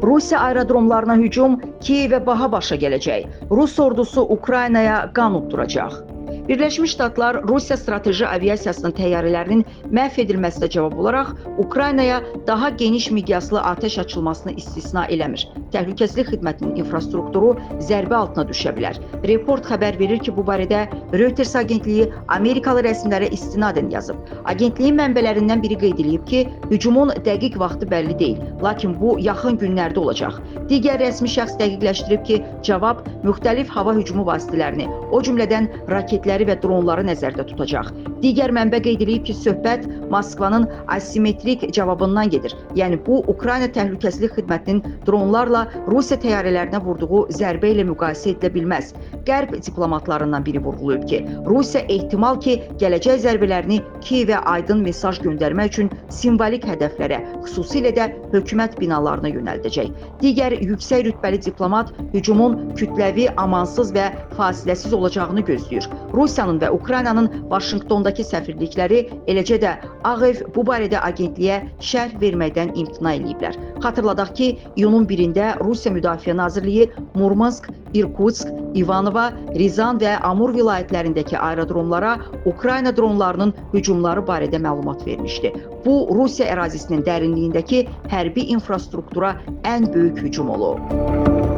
Rusiya aerodromlarına hücum Kiyevə baha başa gələcək. Rus ordusu Ukraynaya qan utduracaq. Birləşmiş Ştatlar Rusiya strateji aviasiyasının təyyarələrinin məhv edilməsinə cavab olaraq Ukraynaya daha geniş miqyaslı atəş açılmasını istisna eləmir. Təhlükəsizlik xidmətinin infrastrukturu zərbə altına düşə bilər. Report xəbər verir ki, bu barədə Reuters agentliyi Amerikalı rəsmilərə istinadən yazıb. Agentliyin mənbələrindən biri qeyd edib ki, hücumun dəqiq vaxtı bəlli deyil, lakin bu yaxın günlərdə olacaq. Digər rəsmi şəxs dəqiqləşdirib ki, cavab müxtəlif hava hücumu vasitələrini, o cümlədən raketləri və dronları nəzərdə tutacaq. Digər mənbə qeyd edib ki, söhbət Moskvanın asimetrik cavabından gedir. Yəni bu Ukrayna Təhlükəsizlik Xidmətinin dronlarla Rusiya təyyarələrinə vurduğu zərbə ilə müqayisə edilə bilməz. Qərb diplomatlarından biri vurğulayıb ki, Rusiya ehtimal ki, gələcək zərbələrini Kiyevə aydın mesaj göndərmək üçün simvolik hədəflərə, xüsusilə də hökumət binalarına yönəldəcək. Digər yüksək rütbəli diplomat hücumun kütləvi, amansız və fasiləsiz olacağını gözləyir. Rusiyanın və Ukraynanın Vaşinqtondakı səfirlikləri, eləcə də Ağ Ev bu barədə agentliyə şərh verməkdən imtina ediblər. Xatırladaq ki, iyunun 1-də Rusiya Müdafiə Nazirliyi Murmansk, İrkutsk, İvanova, Rizan və Amur vilayətlərindəki aerodromlara Ukrayna dronlarının hücumları barədə məlumat vermişdi. Bu, Rusiya ərazisinin dərinliyindəki hərbi infrastruktura ən böyük hücum olub.